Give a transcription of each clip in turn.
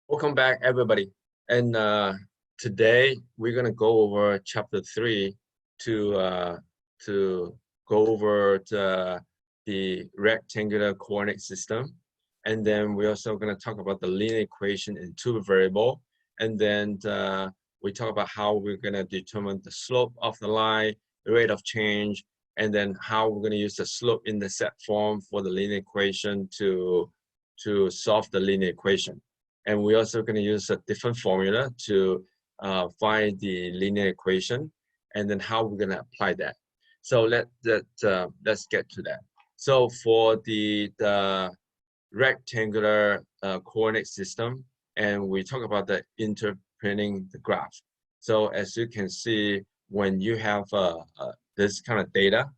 Welcome back, everybody. And today we're gonna go over chapter 3 to go over the rectangular coordinate system, and then we're also gonna talk about the linear equation in two variable, and then we talk about how we're gonna determine the slope of the line, the rate of change, and then how we're gonna use the slope intercept form for the linear equation to solve the linear equation. And we're also going to use a different formula to find the linear equation, and then how we're going to apply that. So let's get to that. So for the rectangular coordinate system, and we talk about the interpreting the graph. So as you can see, when you have this kind of data,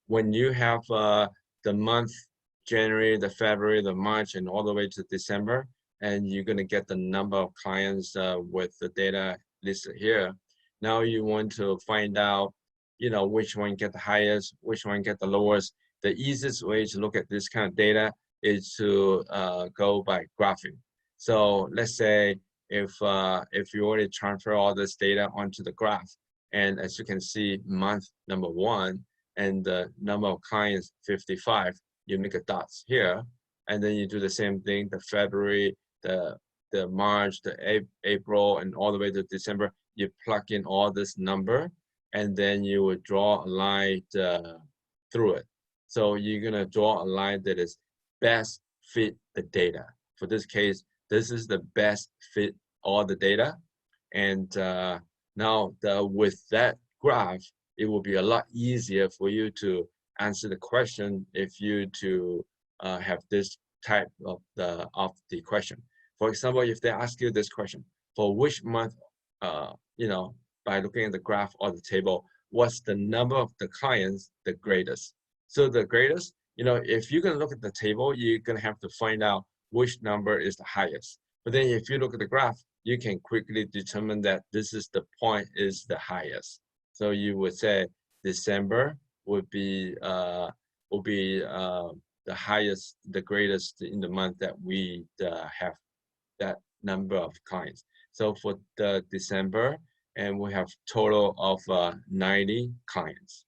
when you have the month January, the February, the March, and all the way to December, and you're going to get the number of clients with the data listed here. Now you want to find out, which one get the highest, which one get the lowest. The easiest way to look at this kind of data is to go by graphing. So let's say if you already transfer all this data onto the graph, and as you can see, month number 1 and the number of clients 55, you make a dots here, and then you do the same thing, the February, the March, the April, and all the way to December. You plug in all this number, and then you would draw a line through it. So you're gonna draw a line that is best fit the data. For this case, this is the best fit all the data. And now with that graph, it will be a lot easier for you to answer the question if you have this type of the question. For example, if they ask you this question, for which month, by looking at the graph or the table, what's the number of the clients the greatest? So the greatest, if you're gonna look at the table, you're gonna have to find out which number is the highest. But then if you look at the graph, you can quickly determine that this is the point is the highest. So you would say December would be the highest, the greatest in the month that we have that number of clients. So for the December, and we have total of 90 clients.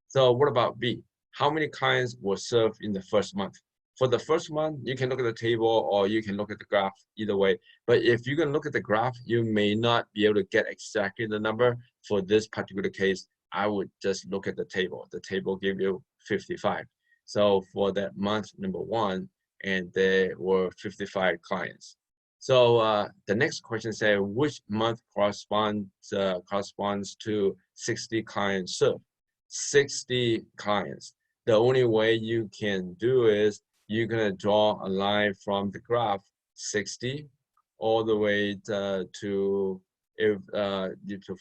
So what about B? How many clients were served in the first month? For the first month, you can look at the table or you can look at the graph, either way. But if you're gonna look at the graph, you may not be able to get exactly the number. For this particular case, I would just look at the table. The table give you 55. So for that month number 1, and there were 55 clients. So the next question says, which month corresponds to 60 clients served? 60 clients. The only way you can do is you're gonna draw a line from the graph 60 all the way to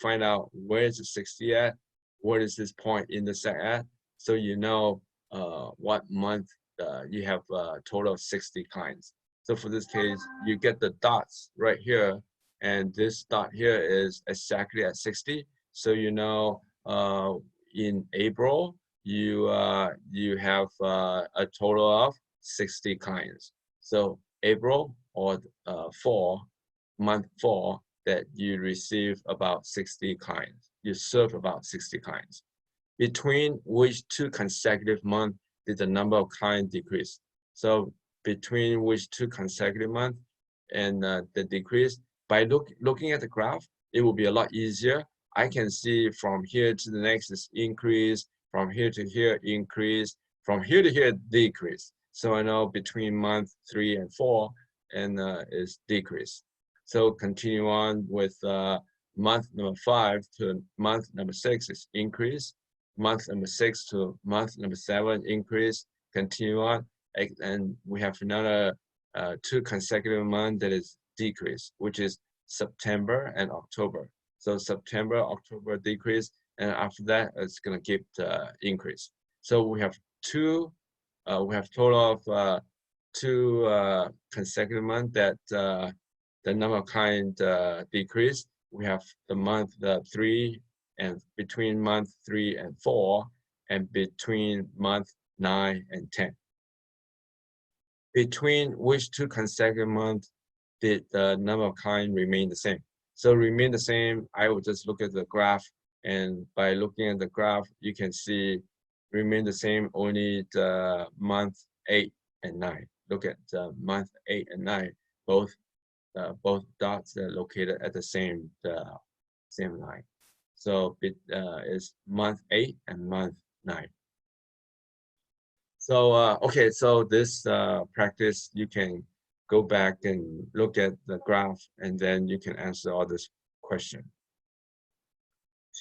find out where is the 60 at, what is this point intersect at, so you know what month you have a total of 60 clients. So for this case, you get the dots right here, and this dot here is exactly at 60. So in April, you have a total of 60 clients. So April or month 4, that you receive about 60 clients. You serve about 60 clients. Between which 2 consecutive months did the number of clients decrease? So between which 2 consecutive months and the decrease, by looking at the graph, it will be a lot easier. I can see from here to the next is increase, from here to here increase, from here to here decrease. So I know between month 3 and 4 and is decrease. So continue on with month number 5 to month number 6 is increase. Month number 6 to month number 7 increase. Continue on, and we have another 2 consecutive months that is decrease, which is September and October. So September, October decrease, and after that it's gonna keep increase. So we have total of 2 consecutive months that the number of clients decrease. We have the month 3, and between month 3 and 4, and between month 9 and 10. Between which 2 consecutive months did the number of kind remain the same? So remain the same, I would just look at the graph, and by looking at the graph, you can see remain the same only the month 8 and 9. Look at the month 8 and 9, both dots are located at the same line. So it is month 8 and month 9. So okay, so this practice, you can go back and look at the graph, and then you can answer all this question.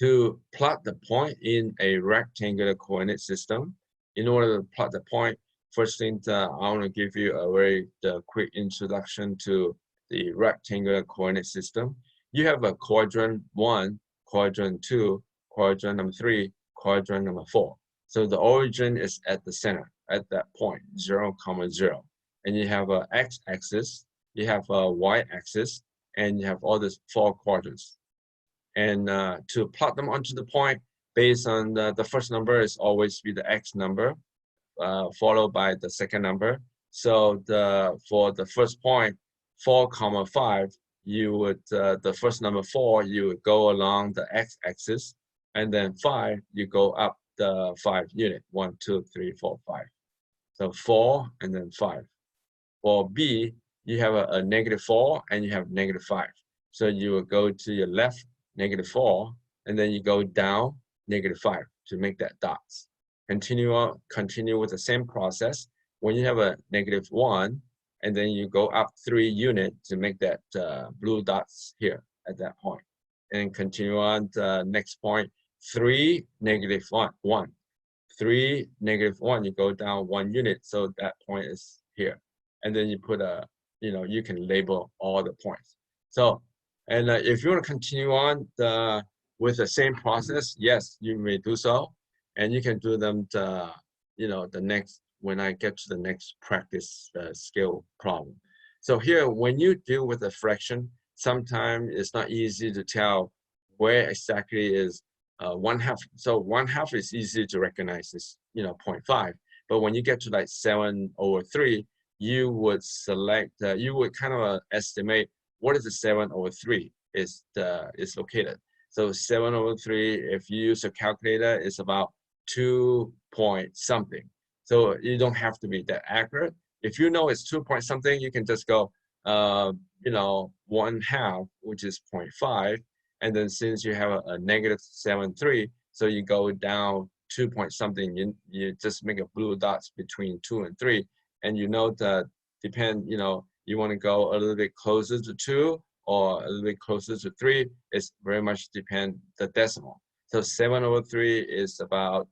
To plot the point in a rectangular coordinate system, in order to plot the point, first thing I want to give you a very quick introduction to the rectangular coordinate system. You have a quadrant 1, quadrant 2, quadrant number 3, quadrant number 4. So the origin is at the center, at that point, 0, 0. And you have a x-axis, you have a y-axis, and you have all these 4 quadrants. And to plot them onto the point, based on the first number is always be the x number, followed by the second number. So for the first point, 4, 5, you would, the first number 4, you would go along the x-axis, and then 5, you go up the 5 unit, 1, 2, 3, 4, 5. So 4 and then 5. For B, you have a -4 and you have -5. So you will go to your left, -4, and then you go down, -5 to make that dots. Continue with the same process. When you have a -1, and then you go up 3 units to make that blue dots here at that point. And continue on the next point, 3, -1. 3, -1, you go down 1 unit, so that point is here. And then you put you can label all the points. So, and if you want to continue on with the same process, yes, you may do so. And you can do them the next, when I get to the next practice skill problem. So here, when you deal with a fraction, sometimes it's not easy to tell where exactly is 1/2. So 1/2 is easy to recognize, is 0.5. But when you get to like 7/3, you would select, you would kind of estimate what is the 7/3 is located. So 7/3, if you use a calculator, is about 2 point something. So you don't have to be that accurate. If you know it's 2 point something, you can just go, 1/2, which is 0.5. And then since you have a -7/3, so you go down 2 point something, you just make a blue dots between 2 and 3. And you know that you want to go a little bit closer to 2 or a little bit closer to 3. It's very much depend the decimal. So 7/3 is about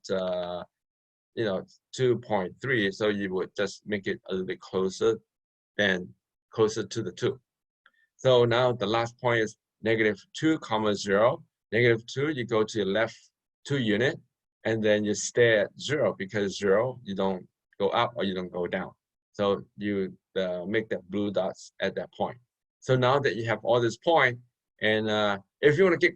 2.3. So you would just make it a little bit closer to the 2. So now the last point is -2, 0. -2, you go to your left 2 unit, and then you stay at 0, because 0, you don't go up or you don't go down. So you make that blue dots at that point. So now that you have all this point, and if you want to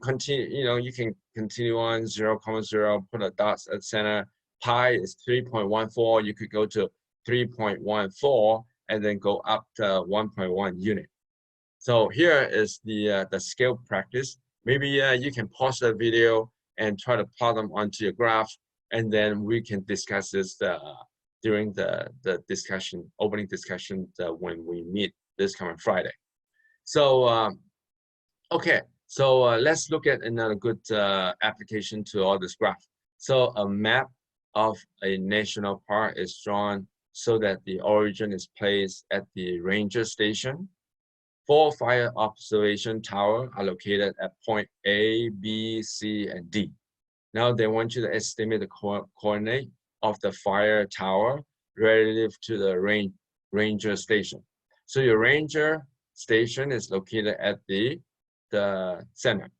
you can continue on 0, 0, put a dots at center. Pi is 3.14. You could go to 3.14 and then go up to 1.1 unit. So here is the scale practice. Maybe you can pause the video and try to plot them onto your graph, and then we can discuss this during the opening discussion when we meet this coming Friday. So okay, so let's look at another good application to all this graph. So a map of a national park is drawn so that the origin is placed at the ranger station. 4 fire observation towers are located at point A, B, C, and D. Now they want you to estimate the coordinate of the fire tower relative to the ranger station. So your ranger station is located at the center.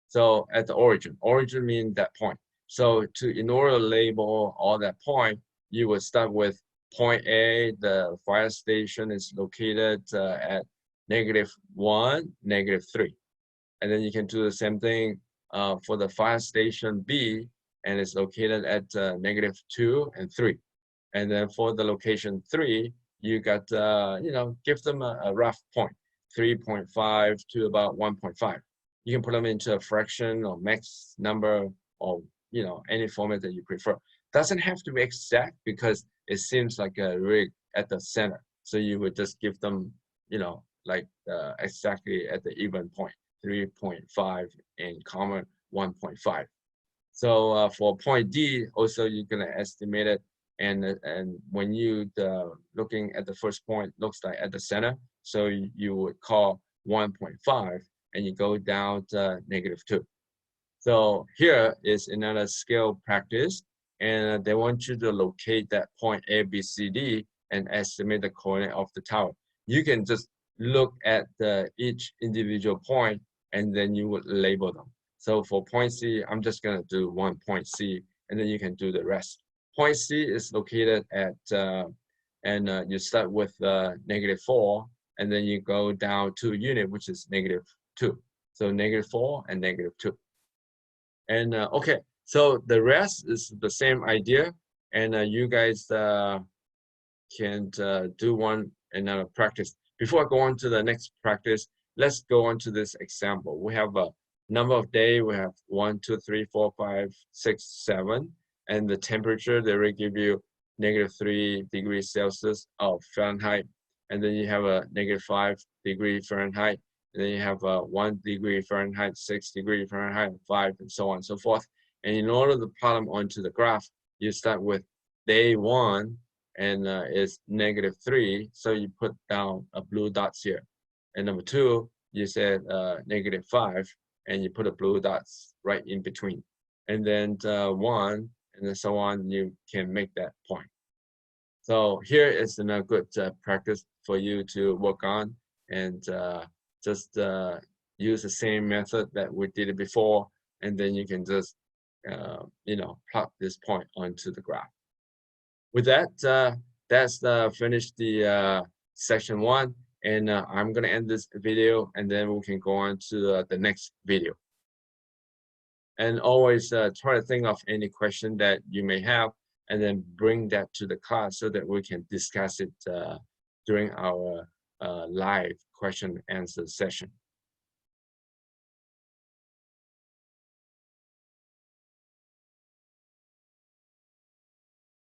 So at the origin. Origin means that point. So in order to label all that point, you would start with point A. The fire station is located at -1, -3. And then you can do the same thing for the fire station B, and it's located at -2 and 3. And then for the location 3, you got, give them a rough point. 3.5 to about 1.5. You can put them into a fraction or max number or any format that you prefer. Doesn't have to be exact because it seems like a rig at the center. So you would just give them, like exactly at the even point, 3.5 and comma 1.5. So for point D, also you're gonna estimate it, and when you looking at the first point, looks like at the center, so you would call 1.5, and you go down to -2. So here is another scale practice, and they want you to locate that point A, B, C, D, and estimate the coordinate of the tower. You can just look at each individual point, and then you would label them. So for point C, I'm just gonna do one point C, and then you can do the rest. Point C is located at, you start with -4, and then you go down 2 unit, which is -2. So -4 and -2. And okay, so the rest is the same idea, and you guys can do another practice. Before I go on to the next practice, let's go on to this example. We have a number of days. We have 1, 2, 3, 4, 5, 6, 7, and the temperature they will give you -3 degrees Celsius of Fahrenheit, and then you have a -5 degree Fahrenheit, and then you have 1 degree Fahrenheit, 6 degree Fahrenheit, 5, and so on and so forth. And in order to plot them onto the graph, you start with day 1, and it's -3, so you put down a blue dots here. And number 2, you said -5, and you put a blue dots right in between. And then 1, and then so on, you can make that point. So here is a good practice for you to work on, and just use the same method that we did it before, and then you can just plot this point onto the graph. With that, that's finished the section 1, and I'm gonna end this video, and then we can go on to the next video. And always try to think of any question that you may have, and then bring that to the class so that we can discuss it during our live question and answer session.